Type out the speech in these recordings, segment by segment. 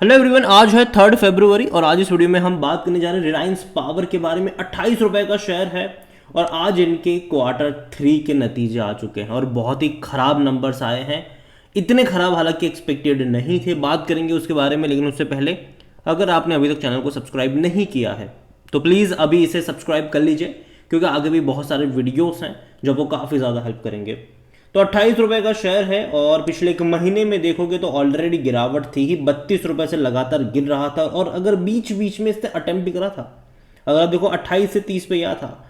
Hello everyone, आज है 3 फरवरी और आज इस वीडियो में हम बात करने जा रहे हैं रिलायंस पावर के बारे में। 28 रुपए का शेयर है और आज इनके क्वार्टर 3 के नतीजे आ चुके हैं और बहुत ही खराब नंबर्स आए हैं। इतने खराब हालांकि एक्सपेक्टेड नहीं थे, बात करेंगे उसके बारे में। लेकिन उससे पहले अगर आपने अभी तक चैनल को सब्सक्राइब नहीं किया है तो प्लीज़ अभी इसे सब्सक्राइब कर लीजिए, क्योंकि आगे भी बहुत सारे वीडियोस हैं जो आपको काफ़ी ज़्यादा हेल्प करेंगे। तो 28 रुपए का शेयर है और पिछले एक महीने में देखोगे तो ऑलरेडी गिरावट थी ही। 32 रुपए से लगातार गिर रहा था और अगर बीच बीच में इसने अटेम्प्ट भी करा था, अगर आप देखो 28 से 30 पे गया था,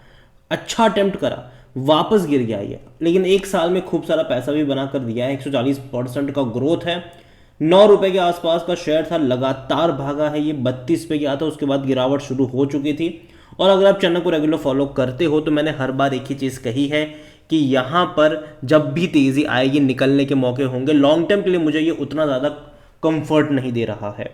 अच्छा अटेम्प्ट करा, वापस गिर गया ये। लेकिन एक साल में खूब सारा पैसा भी बना कर दिया है। 140% का ग्रोथ है। 9 रुपए के आसपास का शेयर था, लगातार भागा है ये। 32 पे गया था, उसके बाद गिरावट शुरू हो चुकी थी। और अगर आप चैनल को रेगुलर फॉलो करते हो तो मैंने हर बार एक ही चीज़ कही है कि यहाँ पर जब भी तेज़ी आएगी निकलने के मौके होंगे। लॉन्ग टर्म के लिए मुझे ये उतना ज़्यादा कंफर्ट नहीं दे रहा है।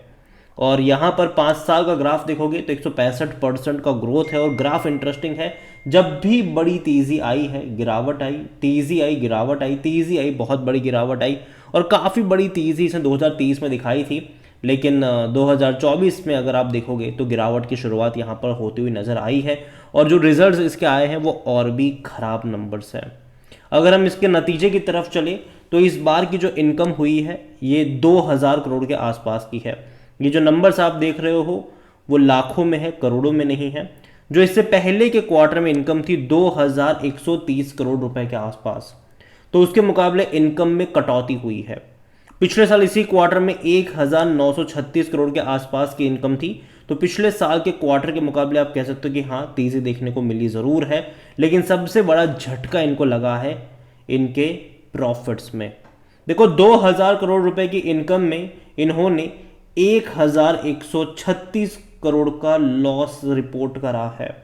और यहाँ पर 5 साल का ग्राफ देखोगे तो 165% का ग्रोथ है और ग्राफ इंटरेस्टिंग है। जब भी बड़ी तेज़ी आई है गिरावट आई, तेज़ी आई गिरावट आई, तेज़ी आई बहुत बड़ी गिरावट आई। और काफ़ी बड़ी तेज़ी इसने 2023 में दिखाई थी, लेकिन 2024 में अगर आप देखोगे तो गिरावट की शुरुआत यहाँ पर होती हुई नज़र आई है। और जो रिजल्ट्स इसके आए हैं वो और भी ख़राब नंबर्स हैं। अगर हम इसके नतीजे की तरफ चले तो इस बार की जो इनकम हुई है ये 2000 करोड़ के आसपास की है। ये जो नंबर्स आप देख रहे हो वो लाखों में है, करोड़ों में नहीं है। जो इससे पहले के क्वार्टर में इनकम थी 2130 करोड़ रुपए के आसपास, तो उसके मुकाबले इनकम में कटौती हुई है। पिछले साल इसी क्वार्टर में 1936 करोड़ के आसपास की इनकम थी। तो पिछले साल के क्वार्टर के मुकाबले आप कह सकते हो कि हाँ, तेज़ी देखने को मिली ज़रूर है। लेकिन सबसे बड़ा झटका इनको लगा है इनके प्रॉफिट्स में। देखो, 2000 करोड़ रुपए की इनकम में इन्होंने 1136 करोड़ का लॉस रिपोर्ट करा है।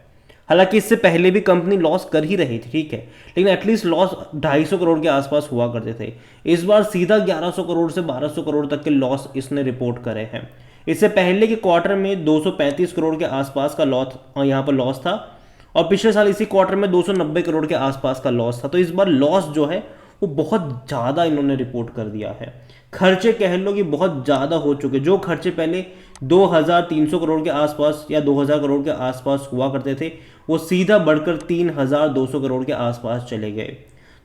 हालांकि इससे पहले भी कंपनी लॉस कर ही रही थी, ठीक है, लेकिन एटलीस्ट लॉस 250 करोड़ के आसपास हुआ करते थे। इस बार सीधा 1100 करोड़ से 1200 करोड़ तक के लॉस इसने रिपोर्ट करे हैं। इससे पहले के क्वार्टर में 235 करोड़ के आसपास का लॉस यहाँ पर लॉस था और पिछले साल इसी क्वार्टर में 290 करोड़ के आसपास का लॉस था। तो इस बार लॉस जो है वो बहुत ज़्यादा इन्होंने रिपोर्ट कर दिया है। खर्चे कह लो कि बहुत ज़्यादा हो चुके। जो खर्चे पहले 2300 करोड़ के आसपास या 2000 करोड़ के आसपास हुआ करते थे वो सीधा बढ़कर 3200 करोड़ के आसपास चले गए।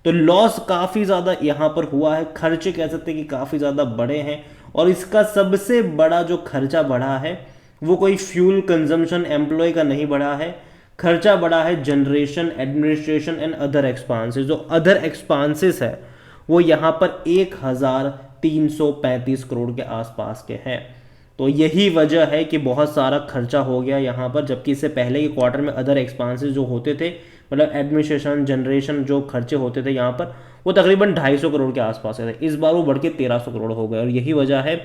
तो लॉस काफ़ी ज़्यादा यहाँ पर हुआ है। खर्चे कह सकते हैं कि काफ़ी ज़्यादा बड़े हैं और इसका सबसे बड़ा जो खर्चा बढ़ा है वो कोई फ्यूल कंजम्पशन एम्प्लॉय का नहीं बढ़ा है। खर्चा बढ़ा है जनरेशन, एडमिनिस्ट्रेशन एंड अदर एक्सपांसेस। जो अदर एक्सपांसेस है वो यहाँ पर 1335 करोड़ के आसपास के हैं। तो यही वजह है कि बहुत सारा खर्चा हो गया यहाँ पर, जबकि इससे पहले के क्वार्टर में अदर एक्सपांसेस जो होते थे, मतलब एडमिनिस्ट्रेशन, जनरेशन जो खर्चे होते थे यहाँ पर, वो तकरीबन 250 करोड़ के आसपास थे। इस बार वो बढ़ के 1300 करोड़ हो गए। और यही वजह है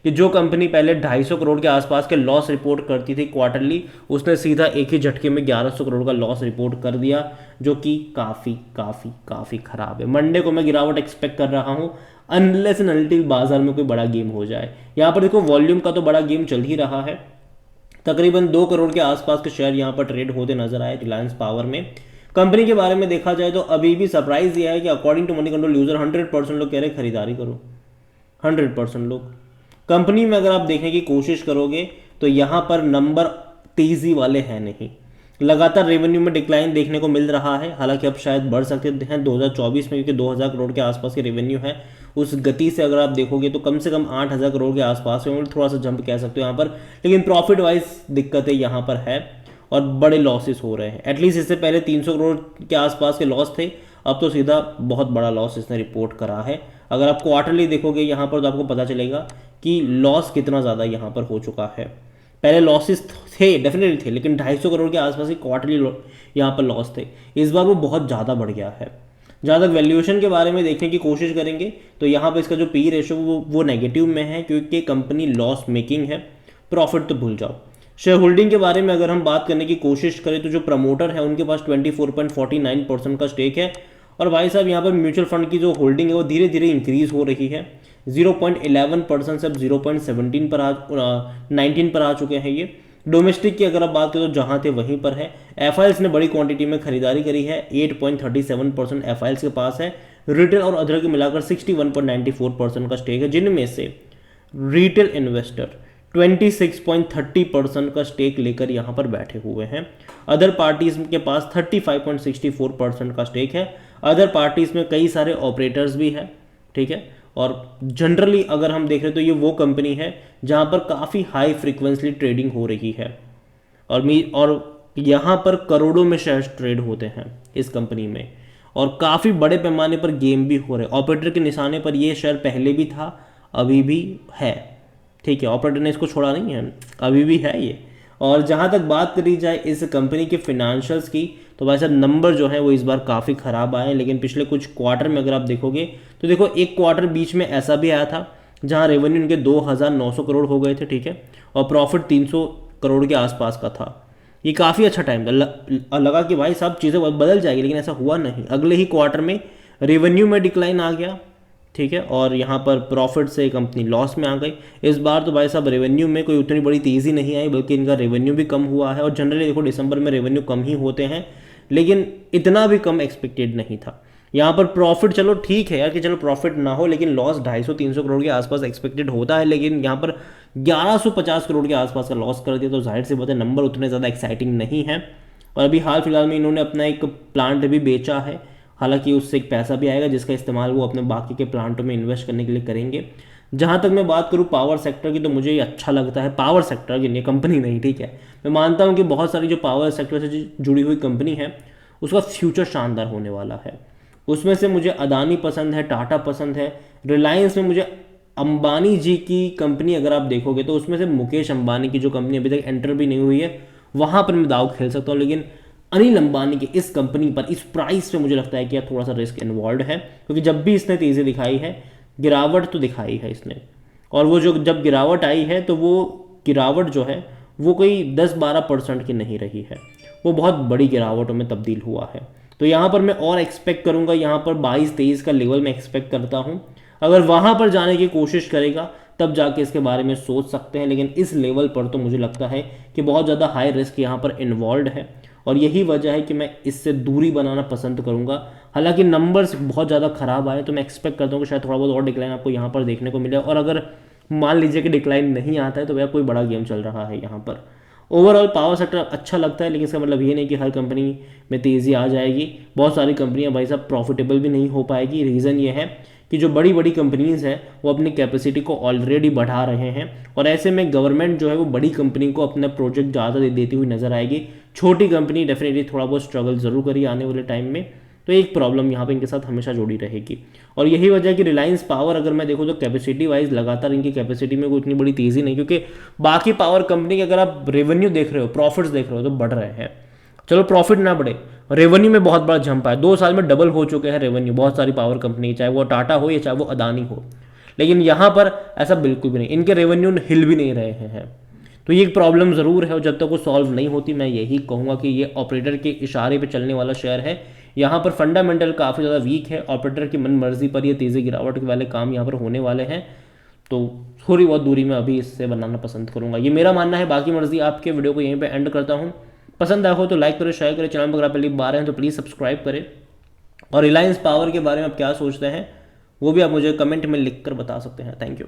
कि जो कंपनी पहले 250 करोड़ के आसपास के लॉस रिपोर्ट करती थी क्वार्टरली, उसने सीधा एक ही झटके में 1100 करोड़ का लॉस रिपोर्ट कर दिया, जो कि काफ़ी काफ़ी काफ़ी ख़राब है। मंडे को मैं गिरावट एक्सपेक्ट कर रहा हूँ, अनलेस एंड अनटिल बाजार में कोई बड़ा गेम हो जाए। यहाँ पर देखो, वॉल्यूम का तो बड़ा गेम चल ही रहा है। तकरीबन 2 करोड़ के आसपास के शेयर यहाँ पर ट्रेड होते नजर आए रिलायंस पावर में। कंपनी के बारे में देखा जाए तो अभी भी सरप्राइज यह है कि according to Moneycontrol user 100% लोग कह रहे खरीदारी करो। 100% लोग। कंपनी में अगर आप देखने की कोशिश करोगे तो यहाँ पर नंबर तेजी वाले हैं नहीं। लगातार रेवेन्यू में डिक्लाइन देखने को मिल रहा है। हालांकि अब शायद बढ़ सकते हैं 2024 में, क्योंकि 2000 करोड़ के आसपास के रेवेन्यू है। उस गति से अगर आप देखोगे तो कम से कम 8000 करोड़ के आसपास में, थोड़ा सा जंप कह सकते हो यहाँ पर। लेकिन प्रॉफिट वाइज दिक्कतें यहाँ पर है और बड़े लॉसेस हो रहे हैं। एटलीस्ट इससे पहले 300 करोड़ के आसपास के लॉस थे, अब तो सीधा बहुत बड़ा लॉस इसने रिपोर्ट करा है। अगर आप क्वार्टरली देखोगे यहाँ पर तो आपको पता चलेगा कि लॉस कितना ज़्यादा यहाँ पर हो चुका है। पहले लॉसेस थे, डेफिनेटली थे, लेकिन 250 करोड़ के आसपास ही क्वार्टरली यहाँ पर लॉस थे। इस बार वो बहुत ज़्यादा बढ़ गया है। जहाँ तक वैल्यूएशन के बारे में देखने की कोशिश करेंगे तो यहाँ पर इसका जो पी रेशो वो नेगेटिव में है, क्योंकि कंपनी लॉस मेकिंग है। प्रॉफिट तो भूल जाओ। शेयर होल्डिंग के बारे में अगर हम बात करने की कोशिश करें तो जो प्रमोटर है उनके पास 24.49% का स्टेक है। और भाई साहब, यहाँ पर म्यूचुअल फंड की जो होल्डिंग है वो धीरे धीरे इंक्रीज हो रही है। 0.11% से अब 0.17 पर 19 पर आ चुके हैं ये। डोमेस्टिक की अगर आप बात करें तो जहाँ थे वहीं पर है। एफआईएल्स ने बड़ी क्वांटिटी में खरीदारी करी है। 8.37% एफआईएल्स के पास है। रिटेल और अदर के मिलाकर 61.94% का स्टेक है, जिनमें से रिटेल इन्वेस्टर 26.30% का स्टेक लेकर यहाँ पर बैठे हुए हैं। अदर पार्टीज के पास 35.64% का स्टेक है। अदर पार्टीज में कई सारे ऑपरेटर्स भी हैं, ठीक है। और जनरली अगर हम देख रहे तो ये वो कंपनी है जहाँ पर काफ़ी हाई फ्रीक्वेंसली ट्रेडिंग हो रही है, और यहाँ पर करोड़ों में शेयर्स ट्रेड होते हैं इस कंपनी में, और काफ़ी बड़े पैमाने पर गेम भी हो रहे हैं। ऑपरेटर के निशाने पर ये शेयर पहले भी था, अभी भी है, ठीक है। ऑपरेटर ने इसको छोड़ा नहीं है, अभी भी है ये। और जहाँ तक बात करी जाए इस कंपनी के फिनेंशियल्स की, तो भाई साहब नंबर जो है वो इस बार काफ़ी ख़राब आए हैं। लेकिन पिछले कुछ क्वार्टर में अगर आप देखोगे तो देखो, एक क्वार्टर बीच में ऐसा भी आया था जहाँ रेवेन्यू इनके 2,900 करोड़ हो गए थे, ठीक है, और प्रॉफिट 300 करोड़ के आसपास का था। ये काफ़ी अच्छा टाइम था, लगा कि भाई साहब चीज़ें बदल जाएगी, लेकिन ऐसा हुआ नहीं। अगले ही क्वार्टर में रेवेन्यू में डिक्लाइन आ गया, ठीक है, और यहाँ पर प्रॉफिट से कंपनी लॉस में आ गई। इस बार तो भाई साहब रेवेन्यू में कोई उतनी बड़ी तेज़ी नहीं आई, बल्कि इनका रेवेन्यू भी कम हुआ है। और जनरली देखो दिसंबर में रेवेन्यू कम ही होते हैं, लेकिन इतना भी कम एक्सपेक्टेड नहीं था। यहाँ पर प्रॉफिट चलो ठीक है यार कि चलो प्रॉफिट ना हो, लेकिन लॉस 250-300 करोड़ के आसपास एक्सपेक्टेड होता है, लेकिन यहाँ पर 1150 करोड़ के आसपास का लॉस कर दिया, तो जाहिर सी बात है नंबर उतने ज़्यादा एक्साइटिंग नहीं है। और अभी हाल फिलहाल में इन्होंने अपना एक प्लांट भी बेचा है, हालांकि उससे एक पैसा भी आएगा जिसका इस्तेमाल वो अपने बाकी के प्लांटों में इन्वेस्ट करने के लिए करेंगे। जहाँ तक मैं बात करूँ पावर सेक्टर की, तो मुझे ये अच्छा लगता है। पावर सेक्टर की नहीं, कंपनी नहीं, ठीक है। मैं मानता हूँ कि बहुत सारी जो पावर सेक्टर से जुड़ी हुई कंपनी है उसका फ्यूचर शानदार होने वाला है। उसमें से मुझे अदानी पसंद है, टाटा पसंद है। रिलायंस में मुझे अंबानी जी की कंपनी अगर आप देखोगे तो उसमें से मुकेश अंबानी की जो कंपनी अभी तक एंटर भी नहीं हुई है, वहाँ पर मैं दाव खेल सकता हूँ। लेकिन अनिल अंबानी की इस कंपनी पर, इस प्राइस पे मुझे लगता है कि यार थोड़ा सा रिस्क इन्वॉल्व है, क्योंकि जब भी इसने तेज़ी दिखाई है, गिरावट तो दिखाई है इसने, और वो जो जब गिरावट आई है तो वो गिरावट जो है वो कोई 10-12% की नहीं रही है, वो बहुत बड़ी गिरावटों में तब्दील हुआ है। तो यहाँ पर मैं और एक्सपेक्ट करूँगा, यहाँ पर 22-23 का लेवल मैं एक्सपेक्ट करता हूँ। अगर वहाँ पर जाने की कोशिश करेगा तब जाके इसके बारे में सोच सकते हैं, लेकिन इस लेवल पर तो मुझे लगता है कि बहुत ज़्यादा हाई रिस्क यहाँ पर इन्वॉल्व है, और यही वजह है कि मैं इससे दूरी बनाना पसंद करूँगा। हालांकि नंबर्स बहुत ज़्यादा ख़राब आए तो मैं एक्सपेक्ट करता हूँ कि शायद थोड़ा बहुत और डिक्लाइन आपको यहाँ पर देखने को मिले, और अगर मान लीजिए कि डिक्लाइन नहीं आता है तो भैया कोई बड़ा गेम चल रहा है यहाँ पर। ओवरऑल पावर सेक्टर अच्छा लगता है, लेकिन इसका मतलब ये नहीं कि हर कंपनी में तेज़ी आ जाएगी। बहुत सारी कंपनियां भाई साहब प्रॉफिटेबल भी नहीं हो पाएगी। रीज़न ये है कि जो बड़ी बड़ी कंपनीज़ हैं वो अपनी कैपेसिटी को ऑलरेडी बढ़ा रहे हैं, और ऐसे में गवर्नमेंट जो है वो बड़ी कंपनी को अपना प्रोजेक्ट ज़्यादा देती हुई नजर आएगी। छोटी कंपनी डेफिनेटली थोड़ा बहुत स्ट्रगल जरूर करी आने वाले टाइम में, तो एक प्रॉब्लम यहाँ पे इनके साथ हमेशा जुड़ी रहेगी। और यही वजह है कि रिलायंस पावर अगर मैं देखूँ तो कैपेसिटी वाइज लगातार इनकी कैपेसिटी में कोई इतनी बड़ी तेज़ी नहीं, क्योंकि बाकी पावर कंपनी के अगर आप रेवेन्यू देख रहे हो, प्रॉफिट्स देख रहे हो तो बढ़ रहे हैं। चलो प्रॉफिट ना बढ़े, रेवेन्यू में बहुत बड़ा जंप आया, 2 साल में डबल हो चुके हैं रेवेन्यू बहुत सारी पावर कंपनी, चाहे वो टाटा हो या चाहे वो अदानी हो। लेकिन यहाँ पर ऐसा बिल्कुल भी नहीं, इनके रेवेन्यू हिल भी नहीं रहे हैं। तो ये एक प्रॉब्लम ज़रूर है, और जब तक वो सॉल्व नहीं होती मैं यही कहूँगा कि ये ऑपरेटर के इशारे पे चलने वाला शेयर है। यहाँ पर फंडामेंटल काफ़ी ज़्यादा वीक है, ऑपरेटर की मन मर्जी पर ये तेज़ी गिरावट वाले काम यहाँ पर होने वाले हैं, तो थोड़ी बहुत दूरी में अभी इससे बनाना पसंद करूँगा। ये मेरा मानना है, बाकी मर्जी आपके। वीडियो को यहीं पर एंड करता हूँ। पसंद आया हो तो लाइक करें, शेयर करें, चैनल पर अगर आप पहली बार हैं तो प्लीज़ सब्सक्राइब करें, और रिलायंस पावर के बारे में आप क्या सोचते हैं वो भी आप मुझे कमेंट में लिख कर बता सकते हैं। Thank you.